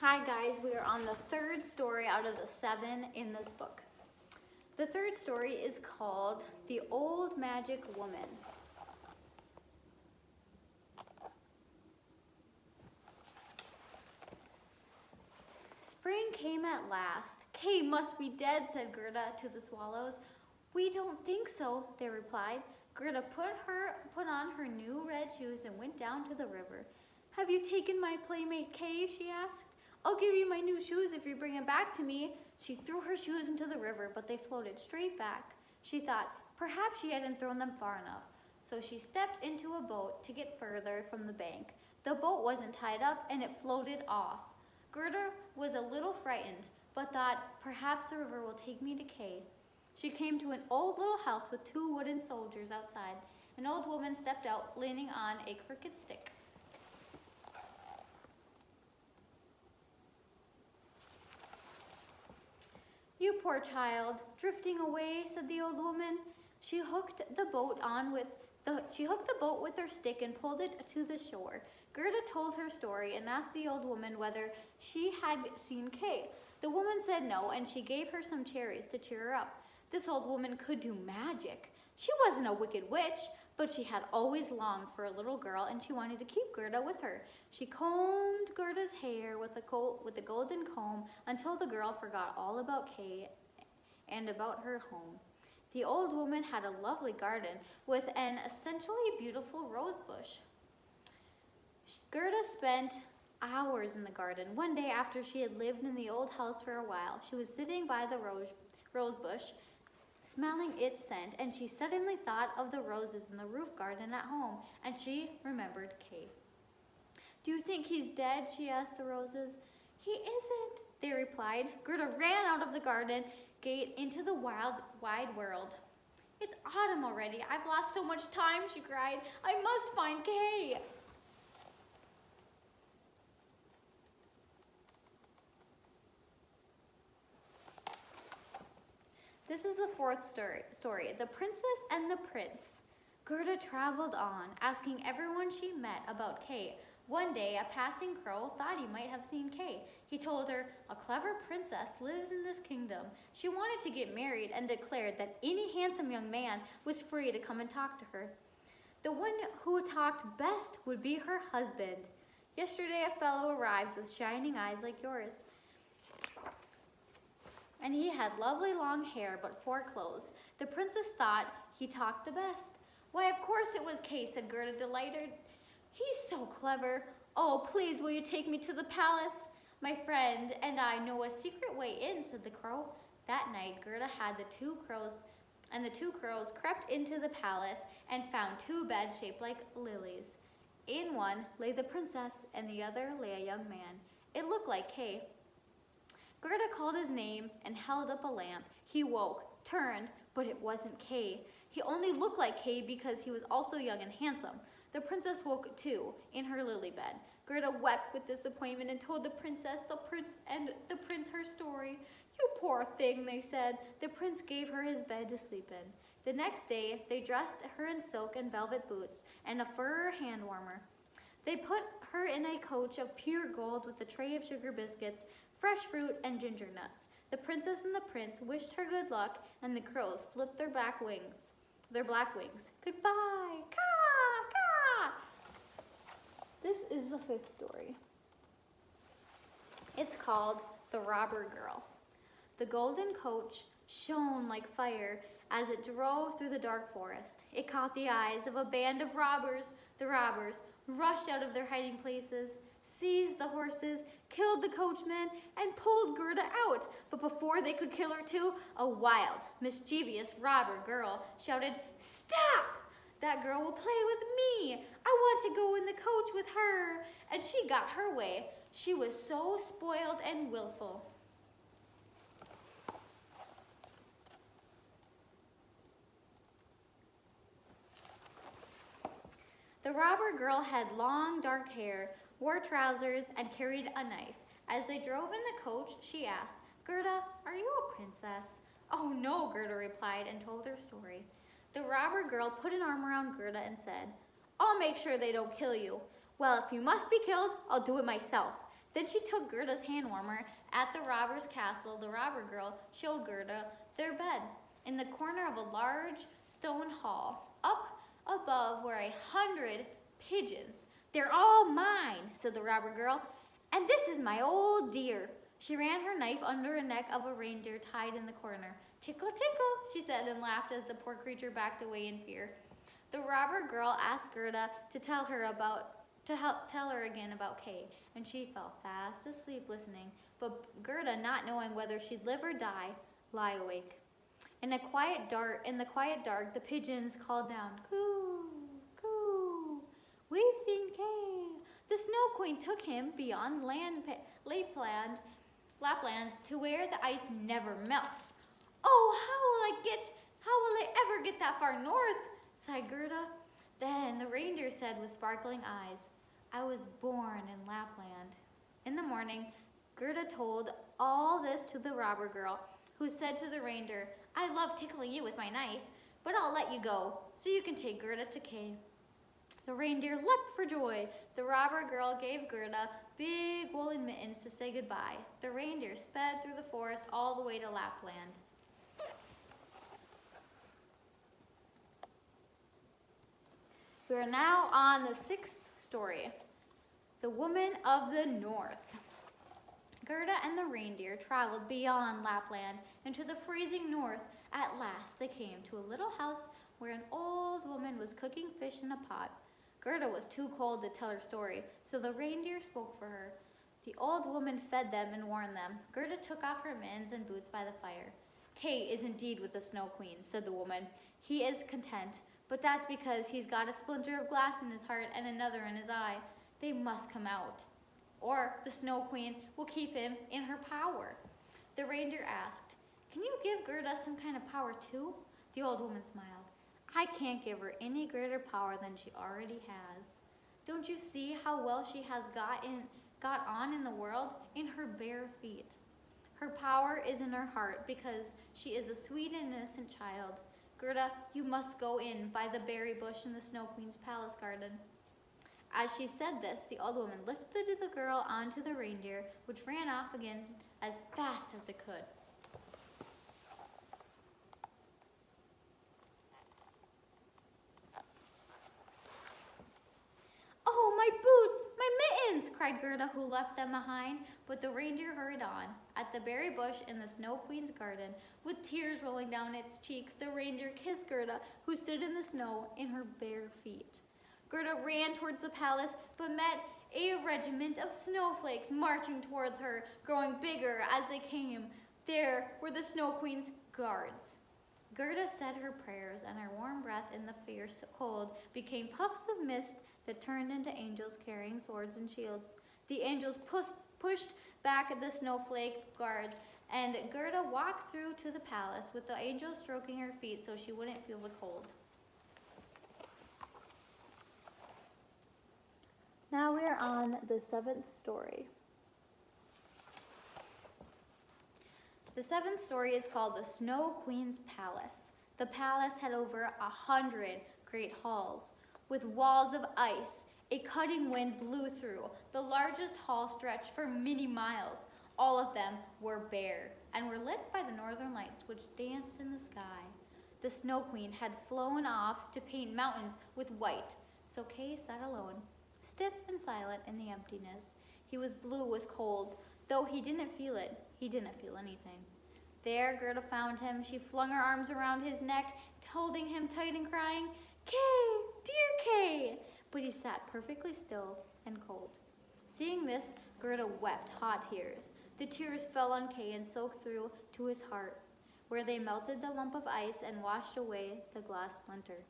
Hi guys, we are on the third story out of the 7 in this book. The third story is called The Old Magic Woman. Spring came at last. Kay must be dead, said Gerda to the swallows. We don't think so, they replied. Gerda put on her new red shoes and went down to the river. Have you taken my playmate Kay? She asked. I'll give you my new shoes if you bring them back to me. She threw her shoes into the river, but they floated straight back. She thought perhaps she hadn't thrown them far enough, so she stepped into a boat to get further from the bank. The boat wasn't tied up and it floated off. Gerda was a little frightened, but thought perhaps the river will take me to Kay. She came to an old little house with 2 wooden soldiers outside. An old woman stepped out, leaning on a crooked stick. You poor child, drifting away, said the old woman. She hooked the boat with her stick and pulled it to the shore. Gerda told her story and asked the old woman whether she had seen Kay. The woman said no, and she gave her some cherries to cheer her up. This old woman could do magic. She wasn't a wicked witch, but she had always longed for a little girl, and she wanted to keep Gerda with her. She combed Gerda's hair with a golden comb until the girl forgot all about Kay and about her home. The old woman had a lovely garden with an essentially beautiful rose bush. Gerda spent hours in the garden. One day, after she had lived in the old house for a while, she was sitting by the rose bush, smelling its scent, and she suddenly thought of the roses in the roof garden at home, and she remembered Kay. Do you think he's dead? She asked the roses. He isn't, they replied. Gerda ran out of the garden gate into the wide world. It's autumn already. I've lost so much time, she cried. I must find Kay. This is the 4th story, The Princess and the Prince. Gerda traveled on, asking everyone she met about Kay. One day, a passing crow thought he might have seen Kay. He told her, a clever princess lives in this kingdom. She wanted to get married and declared that any handsome young man was free to come and talk to her. The one who talked best would be her husband. Yesterday, a fellow arrived with shining eyes like yours, and he had lovely long hair but poor clothes. The princess thought he talked the best. Why, of course it was Kay, said Gerda, delighted. He's so clever. Oh, please, will you take me to the palace? My friend and I know a secret way in, said the crow. That night, Gerda had the two crows crept into the palace and found 2 beds shaped like lilies. In one lay the princess, and the other lay a young man. It looked like Kay. Gerda called his name and held up a lamp. He woke, turned, but it wasn't Kay. He only looked like Kay because he was also young and handsome. The princess woke too, in her lily bed. Gerda wept with disappointment and told the princess, the prince her story. You poor thing, they said. The prince gave her his bed to sleep in. The next day, they dressed her in silk and velvet boots and a fur hand warmer. They put her in a coach of pure gold with a tray of sugar biscuits, fresh fruit, and ginger nuts. The princess and the prince wished her good luck, and the crows flipped their black wings. Goodbye! Caw! Caw! This is the 5th story. It's called The Robber Girl. The golden coach shone like fire as it drove through the dark forest. It caught the eyes of a band of robbers. The robbers rushed out of their hiding places, seized the horses, killed the coachman, and pulled Gerda out. But before they could kill her too, a wild, mischievous robber girl shouted, Stop! That girl will play with me. I want to go in the coach with her. And she got her way. She was so spoiled and willful. The robber girl had long, dark hair, wore trousers, and carried a knife. As they drove in the coach, she asked, Gerda, are you a princess? Oh no, Gerda replied and told her story. The robber girl put an arm around Gerda and said, I'll make sure they don't kill you. Well, if you must be killed, I'll do it myself. Then she took Gerda's hand warmer. At the robber's castle, the robber girl showed Gerda their bed in the corner of a large stone hall. Up above were 100 pigeons. "They're all mine," said the robber girl, "and this is my old dear." She ran her knife under a neck of a reindeer tied in the corner. "Tickle, tickle," she said, and laughed as the poor creature backed away in fear. The robber girl asked Gerda to tell her again about Kay, and she fell fast asleep listening. But Gerda, not knowing whether she'd live or die, lay awake. In the quiet dark, the pigeons called down, "Coo, coo, we've seen Kay. The Snow Queen took him beyond Lapland to where the ice never melts." "Oh, how will I ever get that far north?" sighed Gerda. Then the reindeer said with sparkling eyes, "I was born in Lapland." In the morning, Gerda told all this to the robber girl, who said to the reindeer, "I love tickling you with my knife, but I'll let you go, so you can take Gerda to Kay." The reindeer leapt for joy. The robber girl gave Gerda big woolen mittens to say goodbye. The reindeer sped through the forest all the way to Lapland. We are now on the 6th story, The Woman of the North. Gerda and the reindeer traveled beyond Lapland into the freezing north. At last they came to a little house where an old woman was cooking fish in a pot. Gerda was too cold to tell her story, so the reindeer spoke for her. The old woman fed them and warmed them. Gerda took off her mittens and boots by the fire. "Kay is indeed with the Snow Queen," said the woman. "He is content, but that's because he's got a splinter of glass in his heart and another in his eye. They must come out, or the Snow Queen will keep him in her power." The reindeer asked, "Can you give Gerda some kind of power too?" The old woman smiled. "I can't give her any greater power than she already has. Don't you see how well she has got on in the world? In her bare feet. Her power is in her heart because she is a sweet and innocent child. Gerda, you must go in by the berry bush in the Snow Queen's palace garden." As she said this, the old woman lifted the girl onto the reindeer, which ran off again as fast as it could. "Oh, my boots, my mittens!" cried Gerda, who left them behind, but the reindeer hurried on. At the berry bush in the Snow Queen's garden, with tears rolling down its cheeks, the reindeer kissed Gerda, who stood in the snow in her bare feet. Gerda ran towards the palace, but met a regiment of snowflakes marching towards her, growing bigger as they came. There were the Snow Queen's guards. Gerda said her prayers, and her warm breath in the fierce cold became puffs of mist that turned into angels carrying swords and shields. The angels pushed back the snowflake guards, and Gerda walked through to the palace with the angels stroking her feet so she wouldn't feel the cold. Now we are on the 7th story. The 7th story is called The Snow Queen's Palace. The palace had over 100 great halls with walls of ice. A cutting wind blew through. The largest hall stretched for many miles. All of them were bare and were lit by the northern lights which danced in the sky. The Snow Queen had flown off to paint mountains with white, so Kay sat alone, stiff and silent in the emptiness. He was blue with cold. Though he didn't feel it, he didn't feel anything. There Gerda found him. She flung her arms around his neck, holding him tight and crying, "Kay, dear Kay!" But he sat perfectly still and cold. Seeing this, Gerda wept hot tears. The tears fell on Kay and soaked through to his heart, where they melted the lump of ice and washed away the glass splinter.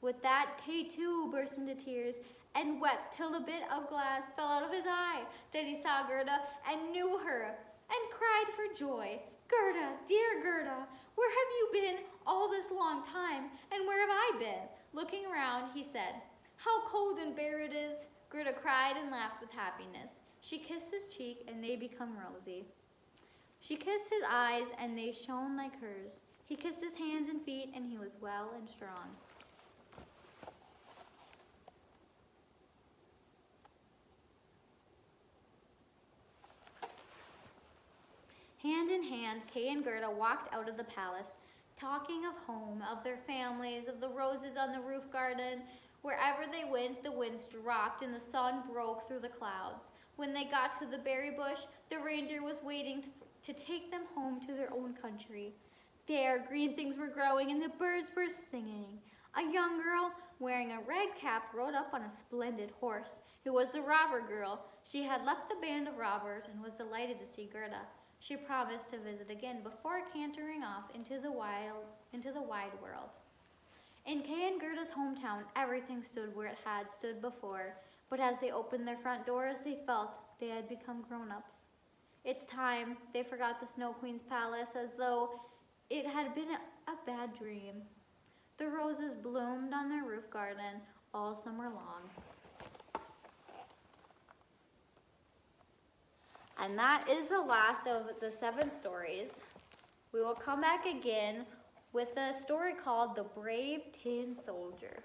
With that, Kay too burst into tears and wept till a bit of glass fell out of his eye. Then he saw Gerda and knew her and cried for joy, "Gerda, dear Gerda, where have you been all this long time, and where have I been?" Looking around, he said, "How cold and bare it is." Gerda cried and laughed with happiness. She kissed his cheek, and they became rosy. She kissed his eyes, and they shone like hers. He kissed his hands and feet, and he was well and strong. in hand, Kay and Gerda walked out of the palace, talking of home, of their families, of the roses on the roof garden. Wherever they went, the winds dropped and the sun broke through the clouds. When they got to the berry bush, the reindeer was waiting to take them home to their own country. There, green things were growing and the birds were singing. A young girl wearing a red cap rode up on a splendid horse. It was the robber girl. She had left the band of robbers and was delighted to see Gerda. She promised to visit again before cantering off into the wide world. In Kay and Gerda's hometown, everything stood where it had stood before, but as they opened their front doors, they felt they had become grown-ups. It's time they forgot the Snow Queen's palace as though it had been a bad dream. The roses bloomed on their roof garden all summer long. And that is the last of the 7 stories. We will come back again with a story called The Brave Tin Soldier.